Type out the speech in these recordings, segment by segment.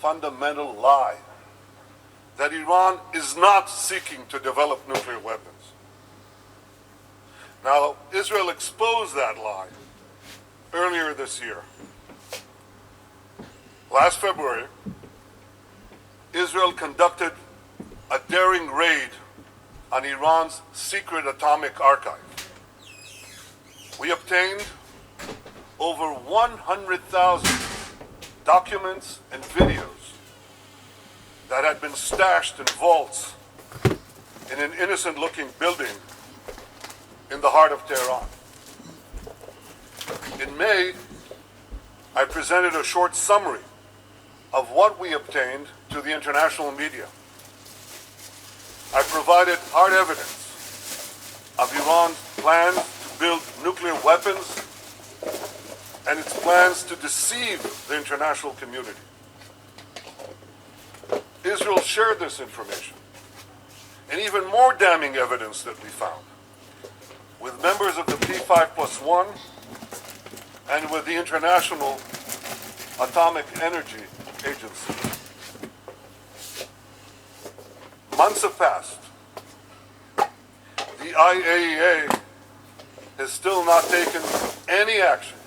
fundamental lie that Iran is not seeking to develop nuclear weapons. Now, Israel exposed that lie earlier this year. Last February, Israel conducted a daring raid on Iran's secret atomic archive. We obtained over 100,000 documents and videos that had been stashed in vaults in an innocent-looking building in the heart of Tehran. In May, I presented a short summary of what we obtained to the international media. I provided hard evidence of Iran's plans to build nuclear weapons and its plans to deceive the international community. Israel shared this information and even more damning evidence that we found with members of the P5+1 and with the International Atomic Energy Agency. Months have passed. The IAEA has still not taken any action.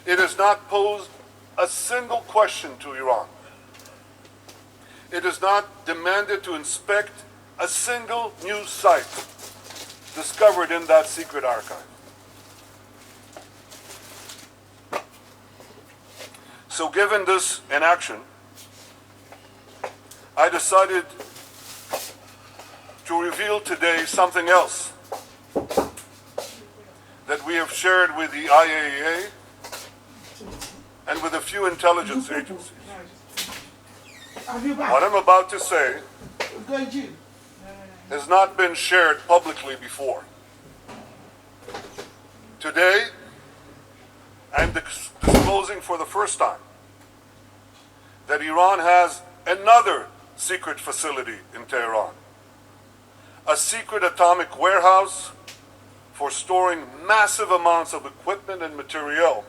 It has not posed a single question to Iran. It has not demanded to inspect a single new site discovered in that secret archive. So given this inaction, I decided to reveal today something else that we have shared with the IAEA and with a few intelligence agencies. What I'm about to say has not been shared publicly before. Today, I'm disclosing for the first time that Iran has another secret facility in Tehran, a secret atomic warehouse for storing massive amounts of equipment and material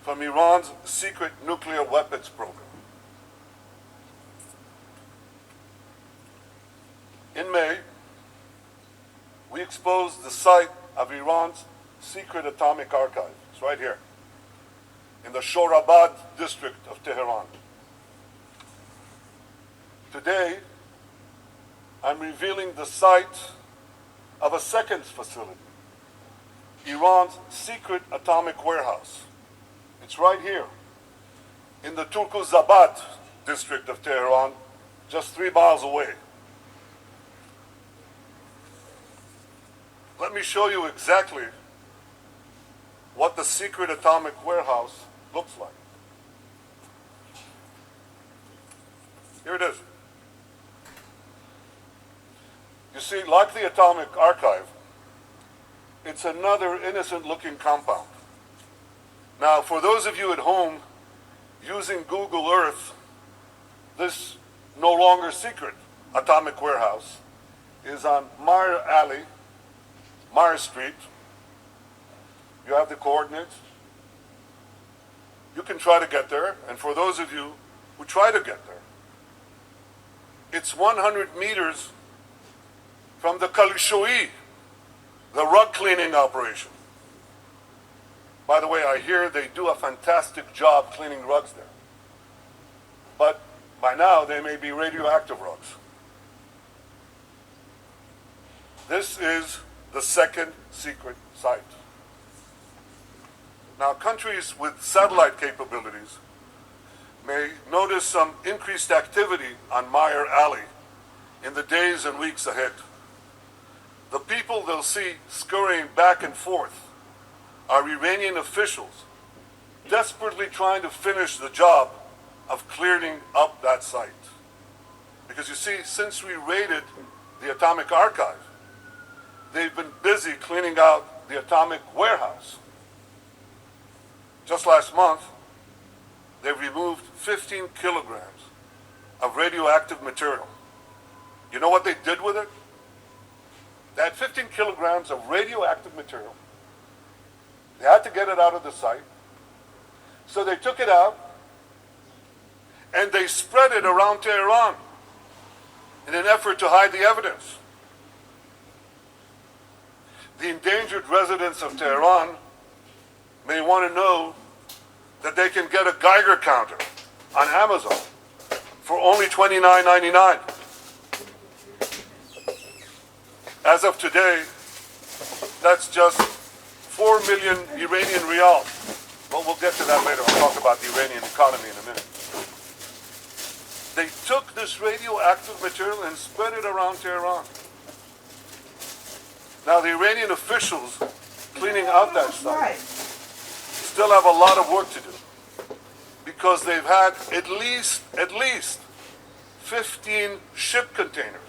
from Iran's secret nuclear weapons program. In May, we exposed the site of Iran's secret atomic archive. It's right here, in the Shorabad district of Tehran. Today, I'm revealing the site of a second facility, Iran's secret atomic warehouse. It's right here, in the Turkuzabad district of Tehran, just 3 miles away. Let me show you exactly what the secret atomic warehouse looks like. Here it is. You see, like the atomic archive, it's another innocent-looking compound. Now, for those of you at home using Google Earth, this no longer secret atomic warehouse is on Mar Alley, Mar Street. You have the coordinates. You can try to get there, and for those of you who try to get there, it's 100 meters from the Kalishoi, the rug cleaning operation. By the way, I hear they do a fantastic job cleaning rugs there. But by now, they may be radioactive rugs. This is the second secret site. Now, countries with satellite capabilities may notice some increased activity on Meyer Alley in the days and weeks ahead. The people they'll see scurrying back and forth are Iranian officials desperately trying to finish the job of clearing up that site. Because you see, since we raided the atomic archive, they've been busy cleaning out the atomic warehouse. Just last month, they removed 15 kilograms of radioactive material. You know what they did with it? They had 15 kilograms of radioactive material. They had to get it out of the site. So they took it out and they spread it around Tehran in an effort to hide the evidence. The endangered residents of Tehran may want to know that they can get a Geiger counter on Amazon for only $29.99. As of today, that's just 4 million Iranian riyals. But we'll get to that later. I'll talk about the Iranian economy in a minute. They took this radioactive material and spread it around Tehran. Now the Iranian officials cleaning out that site still have a lot of work to do, because they've had at least 15 ship containers.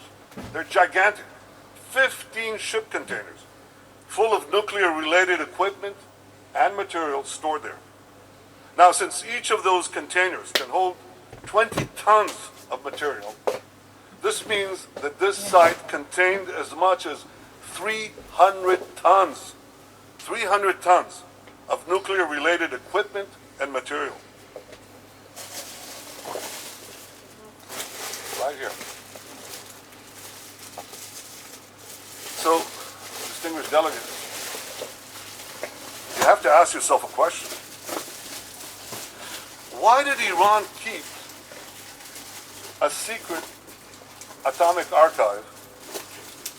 They're gigantic. 15 ship containers full of nuclear-related equipment and materials stored there. Now, since each of those containers can hold 20 tons of material, this means that this site contained as much as 300 tons of nuclear-related equipment and material. Right here. So, distinguished delegates, you have to ask yourself a question. Why did Iran keep a secret atomic archive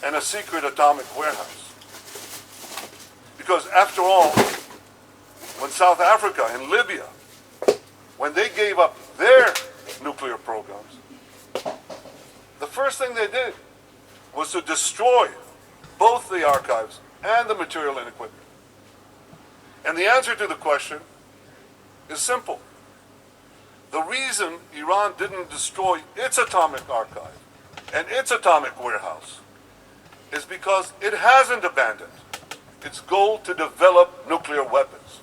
and a secret atomic warehouse? Because after all, when South Africa and Libya, when they gave up their nuclear programs, the first thing they did was to destroy both the archives and the material and equipment. And the answer to the question is simple. The reason Iran didn't destroy its atomic archive and its atomic warehouse is because it hasn't abandoned its goal to develop nuclear weapons.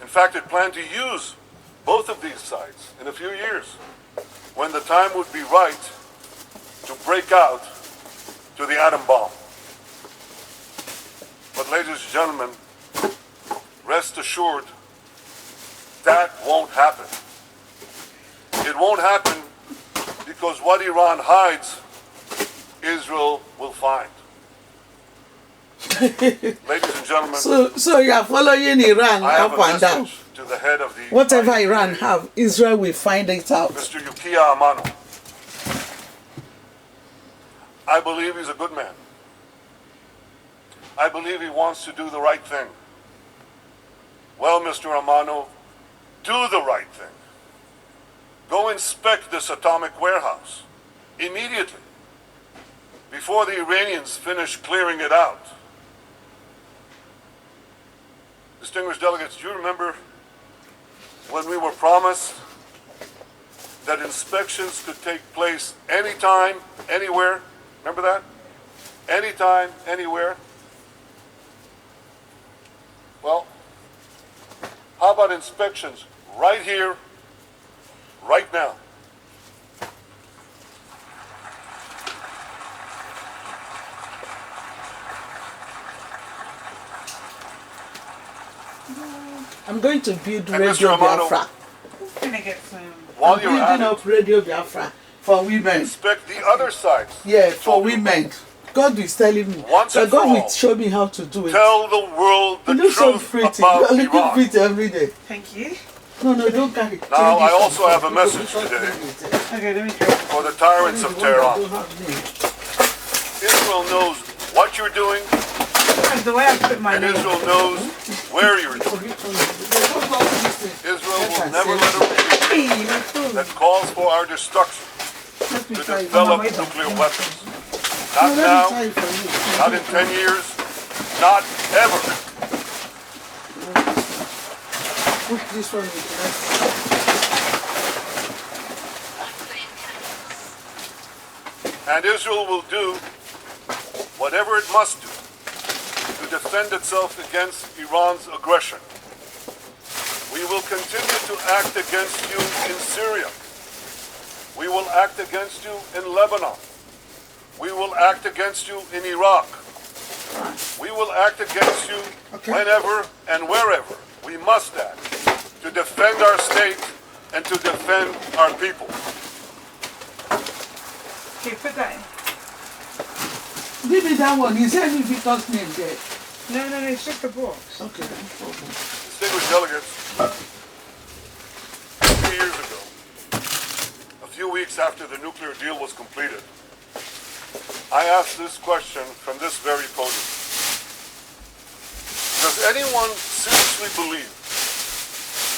In fact, it planned to use both of these sites in a few years, when the time would be right to break out to the atom bomb. But ladies and gentlemen, rest assured, that won't happen. It won't happen because what Iran hides, Israel will find. Ladies and gentlemen, so you are following Iran I have up a and down. message to the head of the Whatever Iran have, Israel will find it out. Mr. Yukiya Amano. I believe he's a good man. I believe he wants to do the right thing. Well, Mr. Amano, do the right thing. Go inspect this atomic warehouse immediately, before the Iranians finish clearing it out. Distinguished delegates, do you remember when we were promised that inspections could take place anytime, anywhere? Remember that? Anytime, anywhere. Well, how about inspections right here, right now? I'm going to build And Radio Mr. Amano, Biafra. Gonna get some. while I'm you're at building it, up Radio Biafra for women. inspect the other sites. Yeah, for women. God is telling me. Once But and God for will all, show me how to do it. Tell the world the You look so truth pretty. about You are looking Iran. pretty every day. Thank you. No, don't carry. Now, I Change it also from- have a message today Okay, let me try. for the tyrants of Tehran. Don't have name. Israel knows what you're doing, That's the way I put my and name. Israel knows where you're doing. Israel will never let a regime Hey, my phone. that calls for our destruction Let me to try it. On my develop way back. nuclear weapons. No, Not let me now, try it for you. not in 10 years, not ever. Put this one with that. And Israel will do whatever it must do to defend itself against Iran's aggression. We will continue to act against you in Syria. We will act against you in Lebanon. We will act against you in Iraq. We will act against you whenever and wherever we must act to defend our state and to defend our people. Okay, put that in. Give me that one. Is there any Victor's name there? No, it's just a box. Okay, no problem. Distinguished delegates, 3 years ago, a few weeks after the nuclear deal was completed, I asked this question from this very podium. Does anyone seriously believe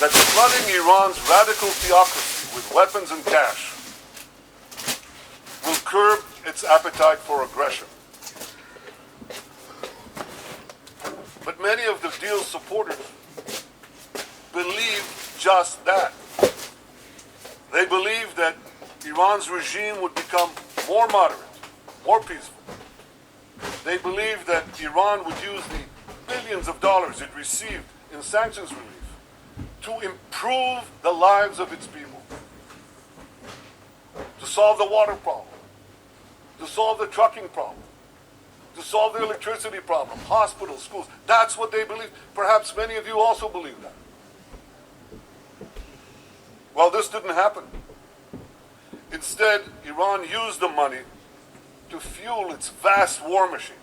that flooding Iran's radical theocracy with weapons and cash will curb its appetite for aggression? But many of the deal's supporters believe just that. They believe that Iran's regime would become more moderate, more peaceful. They believe that Iran would use the billions of dollars it received in sanctions relief to improve the lives of its people, to solve the water problem, to solve the trucking problem, to solve the electricity problem, hospitals, schools. That's what they believe. Perhaps many of you also believe that. Well, this didn't happen. Instead, Iran used the money to fuel its vast war machine.